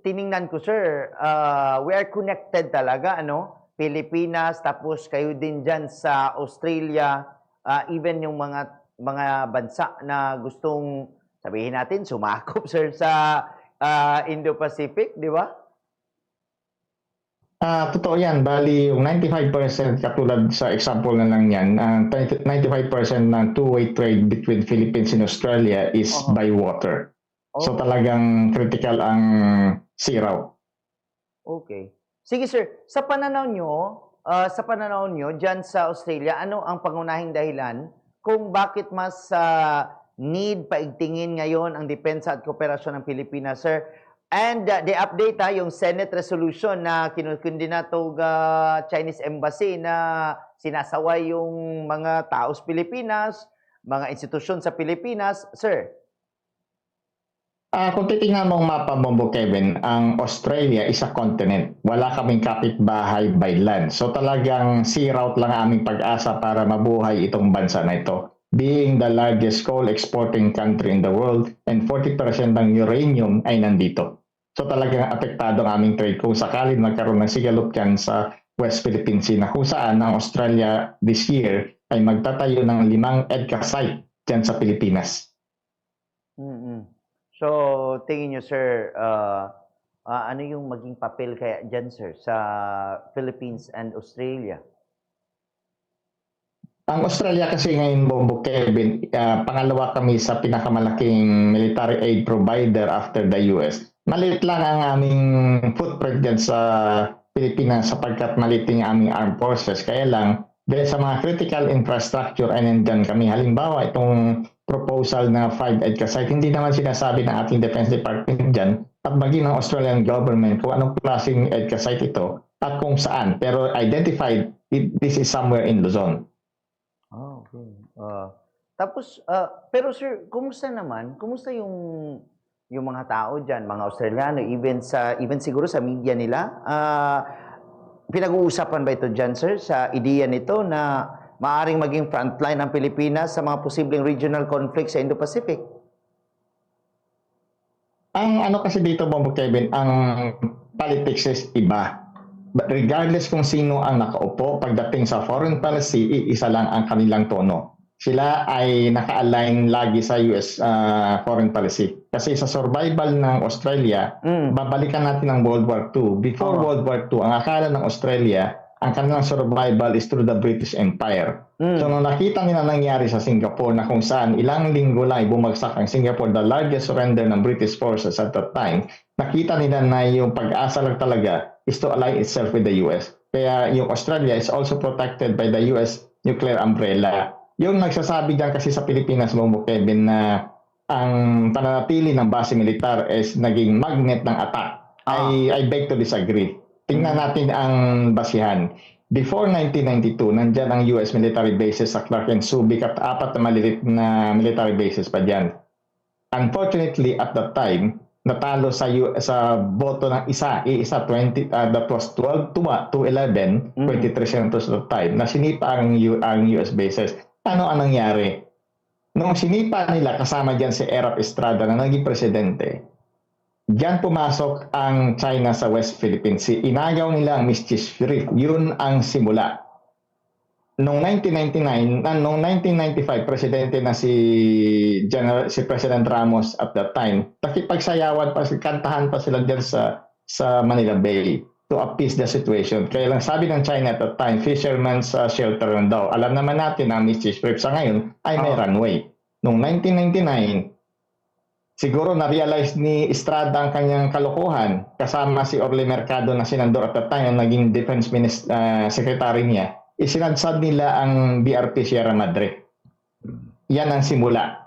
tiningnan ko sir, we are connected talaga ano, Pilipinas tapos kayo din diyan sa Australia, even yung mga bansa na gustong sabihin natin sumakop sir sa Indo-Pacific, di ba? Totoo yan. Bali, yung 95% katulad sa example na lang yan, 95% ng two-way trade between Philippines and Australia is Oo. by water. So Oh, talagang critical ang sea route. okay. Sige sir, sa pananaw nyo diyan sa Australia, ano ang pangunahing dahilan kung bakit mas need paigtingin ngayon ang depensa at kooperasyon ng Pilipinas, sir? And the update yung Senate resolution na kinukundi na to Chinese Embassy na sinasaway yung mga tao sa Pilipinas, mga institusyon sa Pilipinas, sir. Kung titingnan mo ang mapa mo, Kevin, ang Australia is a continent. Wala kaming kapitbahay by land. So talagang sea route lang ang aming pag-asa para mabuhay itong bansa na ito. Being the largest coal exporting country in the world and 40% ng uranium ay nandito. So talagang apektado ang aming trade kung sakaling magkaroon ng sigalot yan sa West Philippine Sea na kung saan ang Australia this year ay magtatayo ng 5 EDCA site dyan sa Pilipinas. Mm-mm. So, tingin nyo, sir, ano yung maging papel kaya dyan, sir, sa Philippines and Australia? Ang Australia kasi ngayon, Bobo Kevin, pangalawa kami sa pinakamalaking military aid provider after the US. Maliit lang ang aming footprint dyan sa Pilipinas sapagkat maliit yung aming armed forces. Kaya lang, dahil sa mga critical infrastructure ay nandyan kami. Halimbawa, itong proposal na 5 EDCA site, hindi naman sinasabi ng ating Defense Department dyan at maging ng Australian government kung anong klaseng EDCA site ito at kung saan. Pero identified, this is somewhere in Luzon. Oh, okay. Tapos, pero sir, kumusta naman? Kumusta yung mga tao diyan, mga Australiano, even siguro sa media nila? Pinag-uusapan ba ito diyan, sir, sa ideya nito na maaring maging frontline ang Pilipinas sa mga posibleng regional conflict sa Indo-Pacific? Ang ano kasi dito, Bobo Kevin, ang politics is iba. But regardless kung sino ang nakaupo, pagdating sa foreign policy, isa lang ang kanilang tono. Sila ay naka-align lagi sa US foreign policy. Kasi sa survival ng Australia, babalikan natin ang World War II. Before World War II, ang akala ng Australia, ang kanilang survival is through the British Empire. So nung nakita nila nangyari sa Singapore na kung saan ilang linggo lang bumagsak ang Singapore, the largest surrender ng British forces at that time, nakita nila na yung pag-asa lang talaga is to align itself with the US. Kaya yung Australia is also protected by the US nuclear umbrella. Yung nagsasabi dyan kasi sa Pilipinas, Momo Kevin, na ang pananatili ng base militar is naging magnet ng attack. I beg to disagree. Tingnan natin ang basihan. Before 1992, nandyan ang US military bases sa Clark and Subic at 4 na maliliit na military bases pa dyan. Unfortunately, at that time, natalo sa boto ng isa 20 that was 12 to 11, 23 senators at that time na sinipa ang US bases. Ano ang nangyari? Nung sinipa nila kasama diyan si Erap Estrada na naging presidente, diyan pumasok ang China sa West Philippine Sea. Inagaw nila ang Mischief Reef. Yun ang simula. Noong 1995, presidente na si President Ramos at that time. Nakipagsayawan pa, kantahan pa sila diyan sa Manila Bay to appease the situation. Kaya lang sabi ng China at that time, fisherman's shelter lang daw. Alam naman natin na Mischief Reef sa ngayon ay may runway. Noong 1999, siguro na-realize ni Estrada ang kanyang kalokohan kasama si Orly Mercado na senador at that time ang naging defense secretary niya. Isinadsad nila ang BRP Sierra Madre. Yan ang simula.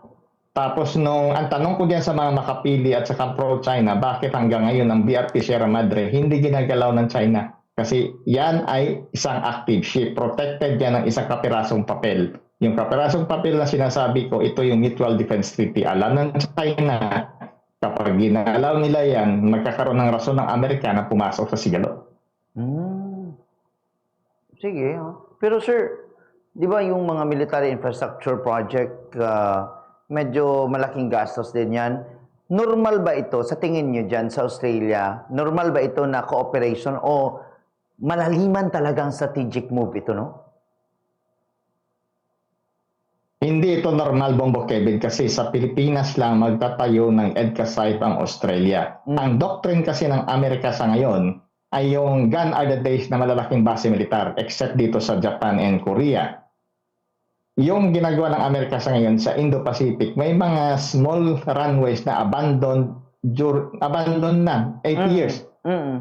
Tapos ang tanong ko diyan sa mga makapili at saka pro-China, bakit hanggang ngayon ang BRP Sierra Madre hindi ginagalaw ng China? Kasi yan ay isang active ship. Protected yan ng isang kapirasong papel. Yung kapirasong papel na sinasabi ko, ito yung Mutual Defense Treaty. Alam ng China, kapag ginalaw nila yan, magkakaroon ng rason ng Amerika na pumasok sa sigalo. Sige. Pero sir, di ba yung mga military infrastructure project, medyo malaking gastos din yan. normal ba ito sa tingin nyo dyan sa Australia? Normal ba ito na cooperation o malaliman talagang strategic move ito, no? Hindi ito normal, Bongbong Kevin, kasi sa Pilipinas lang magtatayo ng EDCA site ang Australia. Ang doctrine kasi ng Amerika sa ngayon ay yung gone are the days na malalaking base militar, except dito sa Japan and Korea. Yung ginagawa ng Amerika sa ngayon sa Indo-Pacific, may mga small runways na abandoned na 8 years.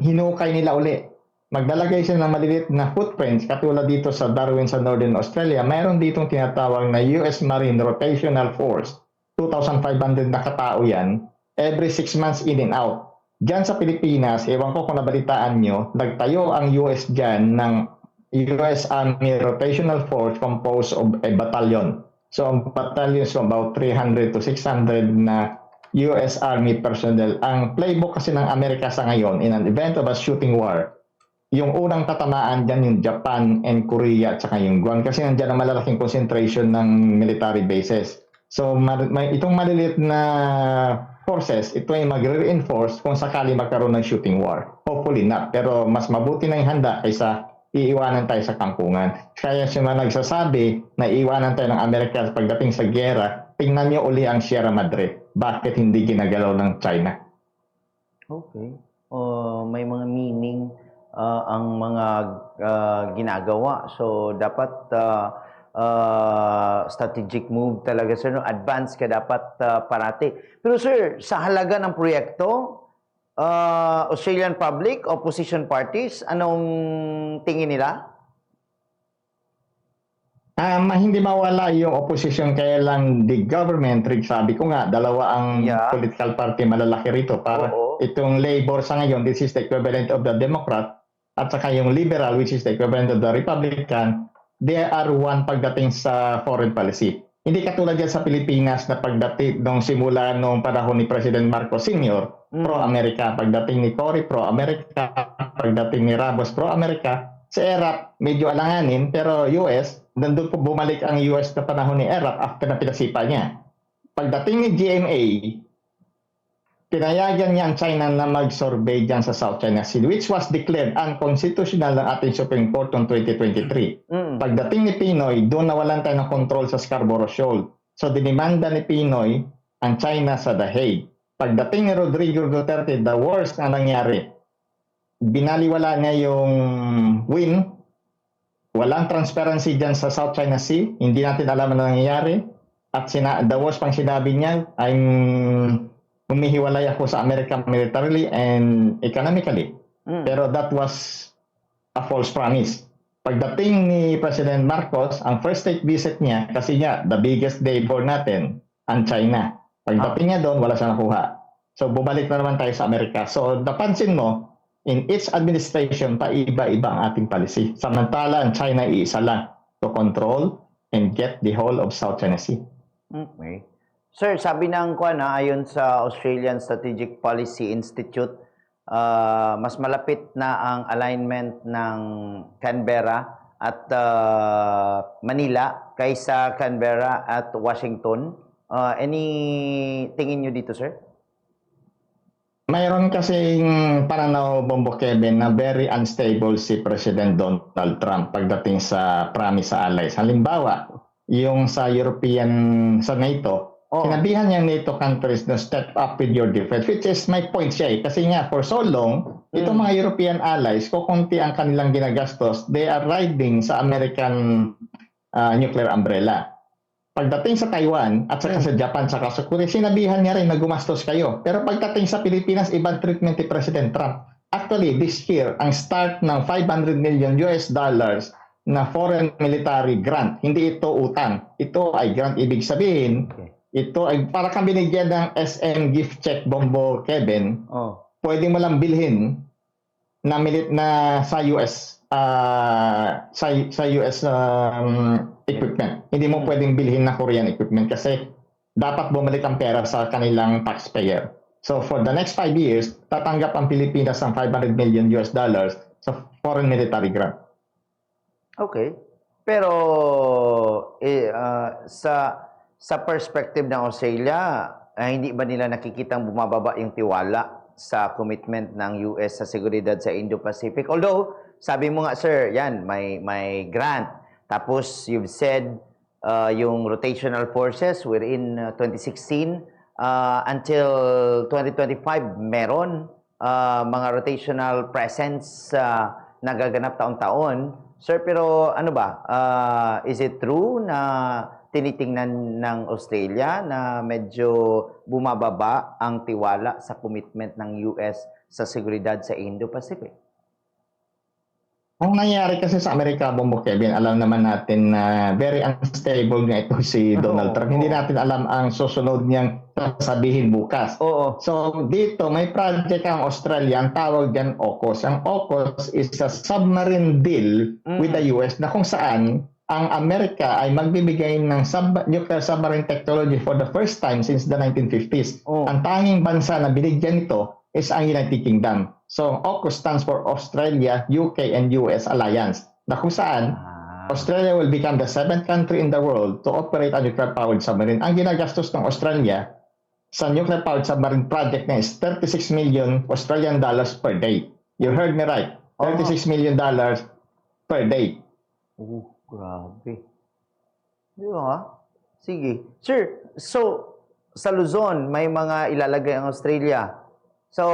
Hinukay nila uli. Maglalagay sila ng maliliit na footprints katulad dito sa Darwin sa Northern Australia. Mayroon ditong tinatawag na US Marine Rotational Force. 2,500 na katao yan. Every 6 months in and out. Diyan sa Pilipinas, ewan ko kung nabalitaan nyo, nagtayo ang US dyan ng US Army Rotational Force composed of a battalion. So ang battalion is about 300 to 600 na US Army personnel. Ang playbook kasi ng Amerika sa ngayon, in an event of a shooting war, yung unang tatamaan dyan yung Japan and Korea at saka yung Guam kasi nandiyan ang malalaking concentration ng military bases. So itong maliliit na forces, ito ay magre-reinforce kung sakali magkaroon ng shooting war. Hopefully not, pero mas mabuti na yung handa kaysa iiwanan tayo sa kangkungan. Kaya siya na nagsasabi na iiwanan tayo ng Amerika pagdating sa giyera, tingnan niyo uli ang Sierra Madre. Bakit hindi ginagalaw ng China? Okay. May mga meaning ang mga ginagawa. So, dapat strategic move talaga, sir. No? Advance ka dapat parati. Pero, sir, sa halaga ng proyekto, Australian public, opposition parties, anong tingin nila? Hindi mawala yung opposition, kaya lang the government, sabi ko nga, dalawa ang political party malalaki rito. Para itong Labor sa ngayon, this is the equivalent of the Democrat, at saka yung Liberal, which is the equivalent of the Republican, they are one pagdating sa foreign policy. Hindi katulad yan sa Pilipinas na pagdating nung simula nung panahon ni President Marcos Sr., pro-America. Pagdating ni Cory, pro-America. Pagdating ni Ramos, pro-America. Sa ERAP, medyo alanganin, pero US, nandun po bumalik ang US na panahon ni ERAP after na pinasipa niya. Pagdating ni GMA, pinayagan niya ang China na mag-survey dyan sa South China Sea, which was declared unconstitutional ng ating Supreme Court noong 2023. Pagdating ni Pinoy, doon nawalan tayo ng control sa Scarborough Shoal. So, dinimanda ni Pinoy ang China sa The Hague. Pagdating ni Rodrigo Duterte, the worst na nangyari, binaliwala niya yung win. Walang transparency dyan sa South China Sea. Hindi natin alam ano nangyayari. At the worst pang sinabi niya, humihiwalay ako sa America militarily and economically. Pero that was a false promise. Pagdating ni President Marcos, ang first state visit niya, kasi niya, the biggest neighbor natin, ang China. Pagdating niya doon, wala siya nakuha. So, bumalik na naman tayo sa Amerika. So, napansin mo, in each administration, paiba-iba ang ating policy. Samantala, ang China iisa lang to control and get the whole of South China Sea. Okay. Sir, sabi ng ayon sa Australian Strategic Policy Institute, mas malapit na ang alignment ng Canberra at Manila kaysa Canberra at Washington. Any tingin nyo dito, sir? Mayroon kasing pananaw, Bongbong Kevin, na very unstable si President Donald Trump pagdating sa promise sa allies. Halimbawa, yung sa sa NATO, sinabihan niya NATO countries na step up with your defense, which is my point siya. Kasi nga, for so long, itong mga European allies, kukunti ang kanilang ginagastos, they are riding sa American nuclear umbrella. Pagdating sa Taiwan at saka sa Japan, saka sa Korea, sinabihan niya rin na gumastos kayo. Pero pagdating sa Pilipinas, ibang treatment ni President Trump. Actually, this year, ang start ng $500 million na foreign military grant, hindi ito utang. Ito ay grant. Ibig sabihin, ito ay para kang binigyan ng SM gift check, Bongbong Kevin. Pwede mo lang bilhin na sa US equipment. Hindi mo pwedeng bilhin na Korean equipment kasi dapat bumalik ang pera sa kanilang taxpayer. So for the next 5 years, tatanggap ang Pilipinas ng $500 million sa foreign military grant. Okay. Pero sa perspective ng Australia, hindi ba nila nakikitang bumababa yung tiwala sa commitment ng US sa seguridad sa Indo-Pacific? Although, sabi mo nga, sir, yan, may grant. Tapos, you've said yung rotational forces wherein 2016 until 2025, meron mga rotational presence nagaganap taon-taon. Sir, pero ano ba? Is it true na tinitingnan ng Australia na medyo bumababa ang tiwala sa commitment ng US sa seguridad sa Indo-Pacific? Ang nangyari kasi sa Amerika, Bombo Kevin, alam naman natin na very unstable nga ito si Donald Trump. Hindi natin alam ang susunod niyang sasabihin bukas. Oo. So dito, may project ang Australia, ang tawag dyan AUKUS. Ang AUKUS is a submarine deal with the US na kung saan ang Amerika ay magbibigay ng nuclear submarine technology for the first time since the 1950s. Oh. Ang tanging bansa na binigyan ito is ang United Kingdom. So AUKUS stands for Australia, UK, and US Alliance. Na kung saan Australia will become the 7th country in the world to operate a nuclear-powered submarine. Ang ginagastos ng Australia sa nuclear-powered submarine project na is 36 million Australian dollars per day. You heard me right. 36 million dollars per day. Oh, grabe. Di ba? Sige. Sir, so sa Luzon, may mga ilalagay ang Australia. So,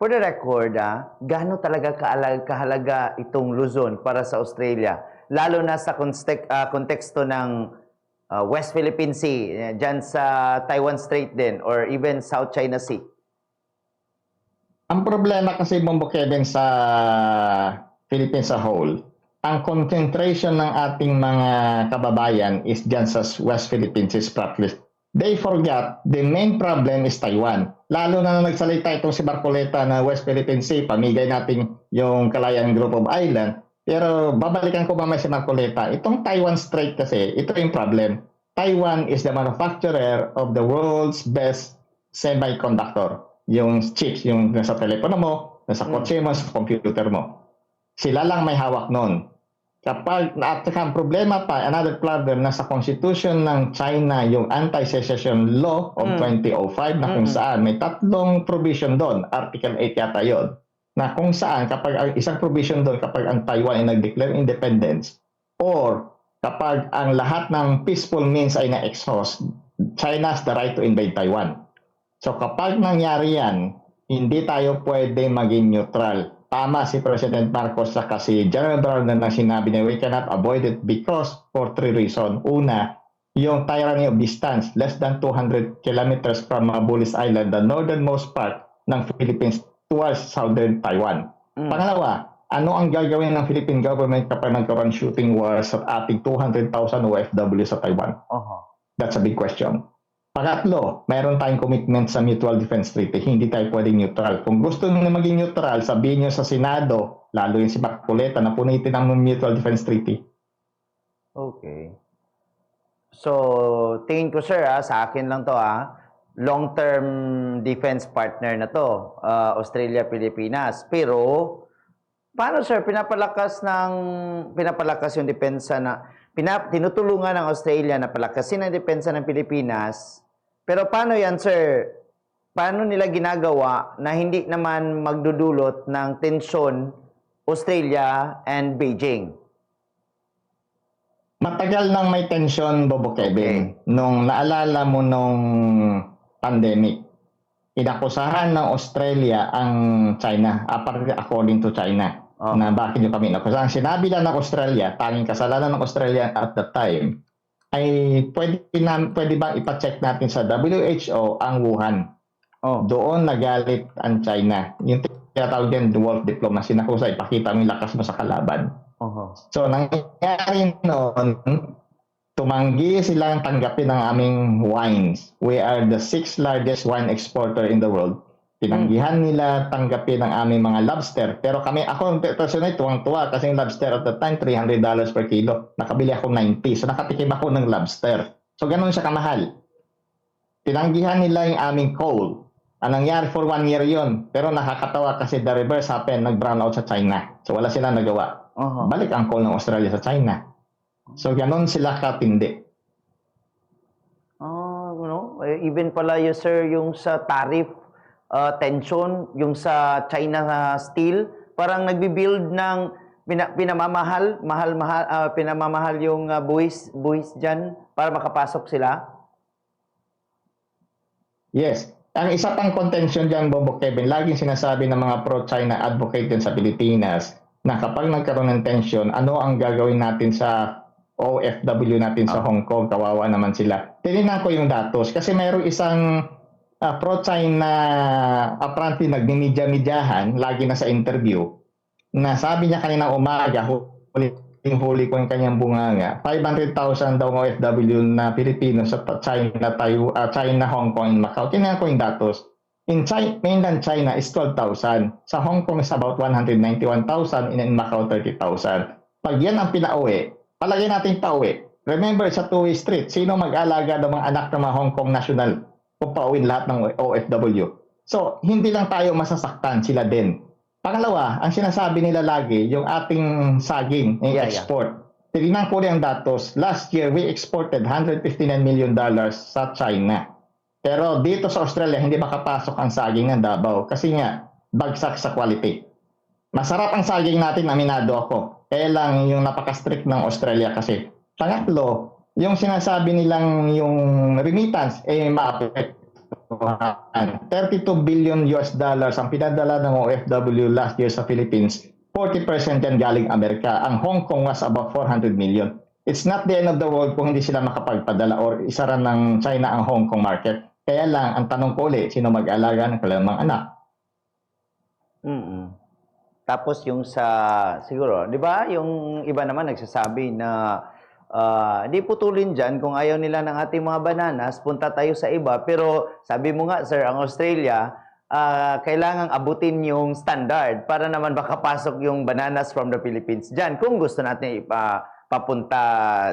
for the record, gaano talaga kahalaga itong Luzon para sa Australia? Lalo na sa konteksto ng West Philippine Sea, dyan sa Taiwan Strait din, or even South China Sea. Ang problema kasi, Bombo Kevin, sa Philippines sa whole, ang concentration ng ating mga kababayan is dyan sa West Philippine Sea practically. They forgot the main problem is Taiwan. Lalo na nagsalita itong si Marcoleta na West Philippine Sea, pamigay natin yung Kalayaan Group of Island. Pero babalikan ko mamaya si Marcoleta, itong Taiwan Strait kasi, ito yung problem. Taiwan is the manufacturer of the world's best semiconductor. Yung chips, yung nasa telepono mo, nasa kotse mo, sa computer mo. Sila lang may hawak nun. Kapag at ang problema pa, another problem na sa constitution ng China, yung anti-secession law of 2005 na kung saan may tatlong provision doon, Article 8 yata yun, na kung saan kapag ang isang provision doon, kapag ang Taiwan ay nag-declare independence or kapag ang lahat ng peaceful means ay na-exhaust, China has the right to invade Taiwan. So kapag nangyari yan, hindi tayo pwede maging neutral. Tama si President Marcos sa si General Bernard na sinabi niya, we cannot avoid it because for 3 reasons. Una, yung tyranny of distance, less than 200 kilometers from Mabulis Island, the northernmost part ng Philippines towards southern Taiwan. Pangalawa, ano ang gagawin ng Philippine government kapag nagkaroon shooting wars sa ating 200,000 OFW sa Taiwan? That's a big question. Pangatlo, mayroon tayong commitment sa Mutual Defense Treaty. Hindi tayo pwedeng neutral. Kung gusto nyo na maging neutral, sabihin nyo sa Senado, lalo yung si Marcoleta, na punitin ang Mutual Defense Treaty. Okay. So, tingin ko sir, sa akin lang to, long-term defense partner na to, Australia, Pilipinas. Pero, paano sir, pinapalakas yung depensa na, tinutulungan ng Australia na palakasin ang depensa ng Pilipinas. Pero paano yan, sir? Paano nila ginagawa na hindi naman magdudulot ng tensyon Australia and Beijing? Matagal nang may tensyon, Bobo Kevin. Nung naalala mo nung pandemic, inakusahan ng Australia ang China, according to China. Na bakit nyo kami nakusahan. Sinabi lang ng Australia, tanging kasalanan ng Australia at that time, ay pwede bang ipacheck natin sa WHO ang Wuhan. Doon nagalit ang China. Yung tinatawag din wolf diplomacy na kusa, ipakita mo yung lakas mo sa kalaban. So nangyari noon, tumanggi silang tanggapin ang aming wines. We are the 6th largest wine exporter in the world. Tinanggihan nila tanggapin ang aming mga lobster. Pero ako personally, tuwang-tuwa kasi yung lobster at the time, $300 per kilo. Nakabili ako 90. So nakatikim ako ng lobster. So ganun siya kamahal. Tinanggihan nila yung aming coal. Ang nangyari for 1 year yon. Pero nakakatawa kasi the reverse happened, nag-brown out sa China. So wala silang nagawa. Balik ang coal ng Australia sa China. So ganun sila katindi. even pala yung sir, yung sa tariff tension, yung sa China steel, parang nagbi-build ng pinamamahal yung buwis diyan para makapasok sila. Yes. Ang isa pang contention dyan, Bobo Kevin, laging sinasabi ng mga pro-China advocate din sa Pilipinas na kapag nagkaroon ng tension, ano ang gagawin natin sa OFW natin sa Hong Kong? Kawawa naman sila. Tinignan ko yung datos kasi mayroong isang pro-China apparently nagmimidya-midyahan, lagi na sa interview, na sabi niya kaninang umaga, huli ko yung kanyang bunganga, 500,000 daw OFW na Pilipino sa China, China, Hong Kong, and Macau. Tingnan ko yung datos. In China, mainland China is 12,000. Sa Hong Kong is about 191,000, and in Macau 30,000. Pag yan ang pinauwi, palagay natin pauwi. Remember, sa two-way street, sino mag-alaga ng mga anak ng mga Hong Kong national kung pauwi lahat ng OFW? So, hindi lang tayo masasaktan, sila din. Pangalawa, ang sinasabi nila lagi, yung ating saging, yung export. Tingnan ko rin ang datos. Last year, we exported $159 million sa China. Pero dito sa Australia, hindi makapasok ang saging ng Davao kasi nga, bagsak sa quality. Masarap ang saging natin, aminado ako. Kaya lang yung napaka-strict ng Australia kasi. Pangatlo, yung sinasabi nilang yung remittance, ma-affect. 32 billion US dollars ang pinadala ng OFW last year sa Philippines. 40% yan galing Amerika. Ang Hong Kong was about 400 million. It's not the end of the world kung hindi sila makapagpadala or isara ng China ang Hong Kong market. Kaya lang, ang tanong ko ulit, sino mag-alaga ng kanilang mga anak? Tapos yung siguro, di ba, yung iba naman nagsasabi na di putulin dyan kung ayaw nila ng ating mga bananas, punta tayo sa iba. Pero sabi mo nga, sir, ang Australia, kailangang abutin yung standard para naman makapasok yung bananas from the Philippines dyan. Kung gusto natin papunta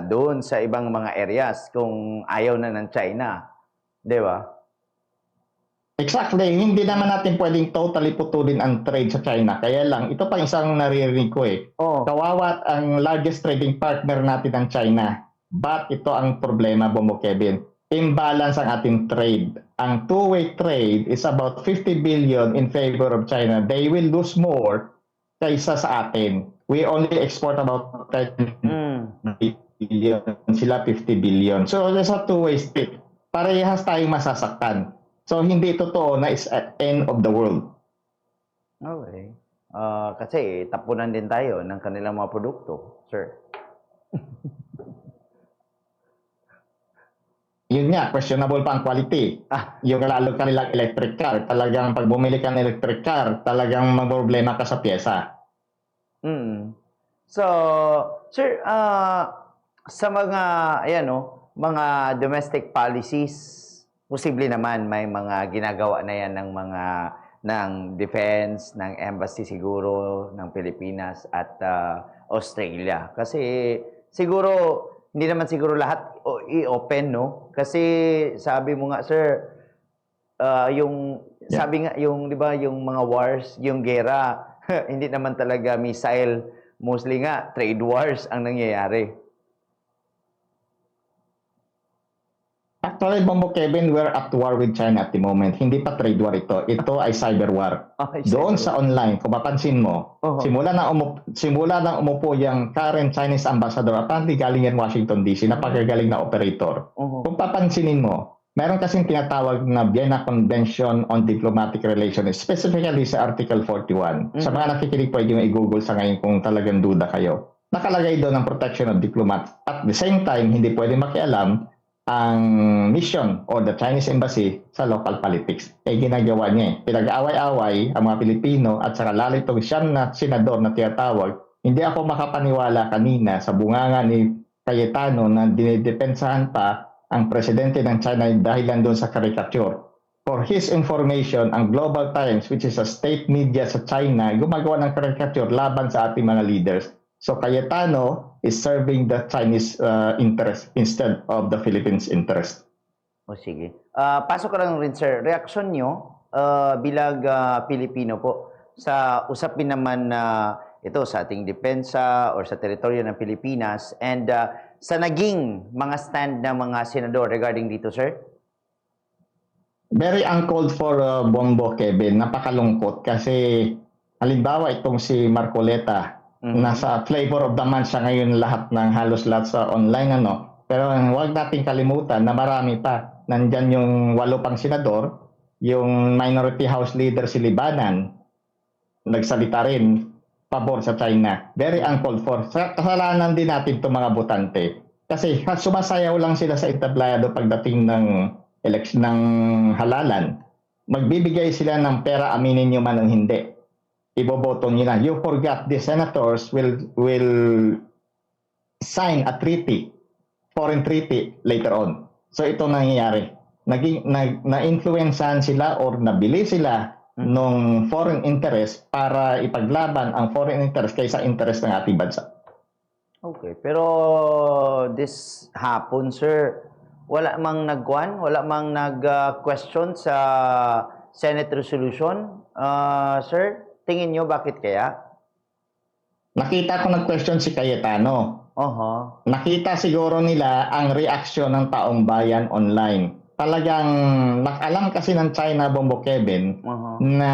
doon sa ibang mga areas, kung ayaw na ng China. Di ba? Exactly. Hindi naman natin pwedeng totally putulin ang trade sa China. Kaya lang, ito pa isang naririnig ko eh. Kawawa ang largest trading partner natin ang China. But ito ang problema, Bomo Kevin. Imbalance ang ating trade. Ang two-way trade is about 50 billion in favor of China. They will lose more kaysa sa atin. We only export about 10 billion. Sila 50 billion. So, there's a two-way street. Parehas tayong masasaktan. So, hindi totoo na it's at end of the world. Okay. Kasi tapunan din tayo ng kanilang mga produkto, sir. Yun nga, questionable pa ang quality. Yung lalo kanilang electric car, talagang pag bumili ka ng electric car, talagang mag-problema ka sa pyesa. So, sir, sa mga, mga domestic policies, posible naman may mga ginagawa na yan ng defense, ng embassy siguro ng Pilipinas at Australia. Kasi siguro hindi naman siguro lahat i-open, no? Kasi sabi mo nga, sir, sabi nga yung 'di ba, yung mga wars, yung gera, hindi naman talaga missile, mostly nga trade wars ang nangyayari. Actually, Bombo Kevin, we're at war with China at the moment. Hindi pa trade war ito. Ito ay cyber war. Doon sa online, kung mapansin mo, simula nang umupo yung current Chinese ambassador, apparently galing yan Washington DC, napakagaling na operator. Kung papansinin mo, meron kasing tinatawag na Vienna Convention on Diplomatic Relations, specifically sa Article 41. Sa mga nakikinig, pwede nyo i-google sa ngayon kung talagang duda kayo. Nakalagay doon ang protection of diplomats. At the same time, hindi pwede makialam ang mission o the Chinese embassy sa local politics. Ginagawa niya. Pinag-away-away ang mga Pilipino at saka lalo itong siyam na senador na tinatawag. Hindi ako makapaniwala kanina sa bunganga ni Cayetano na dinidepensahan pa ang presidente ng China dahil lang doon sa caricature. For his information, ang Global Times, which is a state media sa China, gumagawa ng caricature laban sa ating mga leaders. So Cayetano is serving the Chinese interest instead of the Philippines interest. Sige. Pasok ka lang rin, sir. Reaksyon nyo bilang Pilipino po sa usapin naman na ito sa ating depensa or sa teritoryo ng Pilipinas and sa naging mga stand ng mga senador regarding dito, sir? Very uncalled for, Bombo, Kevin. Napakalungkot kasi halimbawa itong si Marcoleta, Mhm. nasa flavor of the month siya ngayon halos lahat sa online ano. Pero huwag nating kalimutan na marami pa. Nandyan yung 8 pang senador, yung minority house leader si Libanan, nagsalita rin pabor sa China. Very uncalled for. Kasalanan din natin itong mga botante. Kasi sumasayaw lang sila sa entablado pagdating ng eleksyon ng halalan. Magbibigay sila ng pera, aminin nyo man o hindi. Iboboto nila. You forgot the senators will sign a treaty, foreign treaty later on. So ito nangyayari. Na-influencean sila or nabili sila nung foreign interest para ipaglaban ang foreign interest kaysa interest ng ating bansa. Okay, pero this hapon, sir, wala mang wala mang nag-question sa Senate resolution. Sir, tingin nyo bakit kaya? Nakita ko nag-question si Cayetano. Oho. Nakita siguro nila ang reaksyon ng taong bayan online. Talagang alam kasi ng China, Bombo Kevin, Oho. na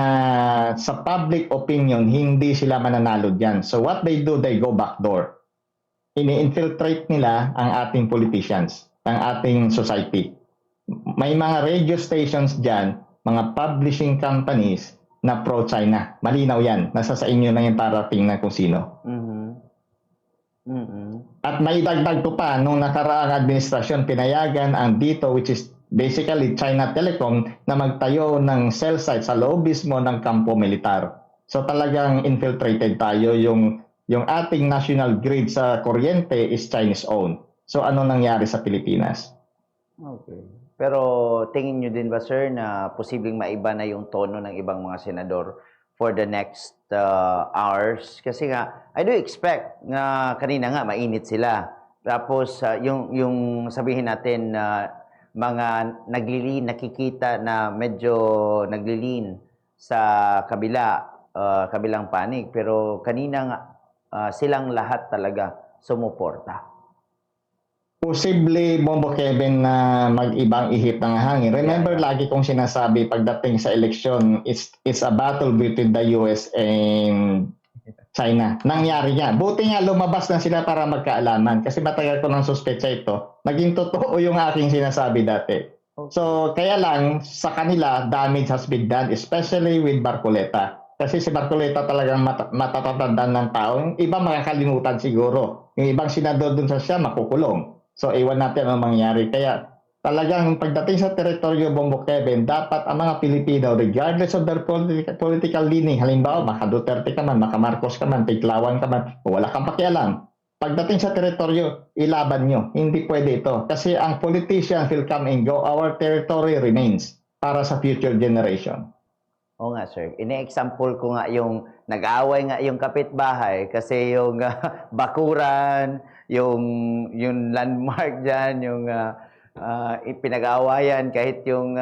sa public opinion, hindi sila mananalo dyan. So what they do, they go backdoor. Ini-infiltrate nila ang ating politicians, ang ating society. May mga radio stations dyan, mga publishing companies na pro-China. Malinaw yan. Nasa sa inyo na yung para tingnan kung sino. At may dagdag ko pa, nung nakaraang administrasyon, pinayagan ang DITO, which is basically China Telecom, na magtayo ng cell site sa loob mismo ng kampo militar. So talagang infiltrated tayo. Yung ating national grid sa kuryente is Chinese owned. So ano nangyari sa Pilipinas? Okay. Pero tingin nyo din ba, sir, na posibleng maiba na yung tono ng ibang mga senador for the next hours? Kasi nga, I do expect na kanina nga mainit sila. Tapos yung sabihin natin na mga naglilin, nakikita na medyo naglilin sa kabilang panig. Pero kanina nga, silang lahat talaga sumuporta. Posible, Bombo Kevin, na mag-ibang ihip ng hangin. Remember, lagi kong sinasabi pagdating sa eleksyon, it's a battle between the US and China. Nangyari nga. Buti nga lumabas na sila para magkaalaman kasi matagal ko nang suspetsa ito. Naging totoo yung aking sinasabi dati. So, kaya lang, sa kanila, damage has been done, especially with Marcoleta. Kasi si Marcoleta talagang matatatandaan ng tao. Yung iba makakalimutan siguro. Yung ibang senador dun sa siya, makukulong. So, iwan natin ang mangyari. Kaya talagang pagdating sa teritoryo, Bombo Kevin, dapat ang mga Pilipino, regardless of their political leaning, halimbawa, maka Duterte ka man, maka Marcos ka man, Tiglawan ka man, o wala kang pakialam. Pagdating sa teritoryo, ilaban nyo. Hindi pwede ito. Kasi ang politicians will come and go. Our territory remains para sa future generation. Oo nga, sir. Ine-example ko nga yung nag-aaway nga yung kapitbahay kasi yung bakuran, yung landmark dyan, yung pinag-aawayan kahit yung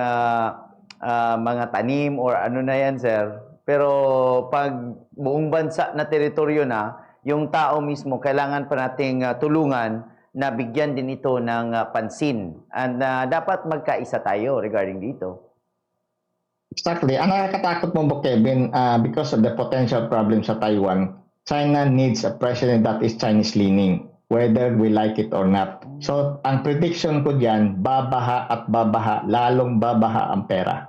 mga tanim or ano na yan, sir. Pero pag buong bansa na teritoryo na, yung tao mismo kailangan pa nating tulungan na bigyan din ito ng pansin. And dapat magkaisa tayo regarding dito. Exactly. Ang nakakatakot mo, Kevin, because of the potential problem sa Taiwan, China needs a president that is Chinese-leaning, whether we like it or not. So, ang prediction ko diyan, babaha at babaha, lalong babaha ang pera.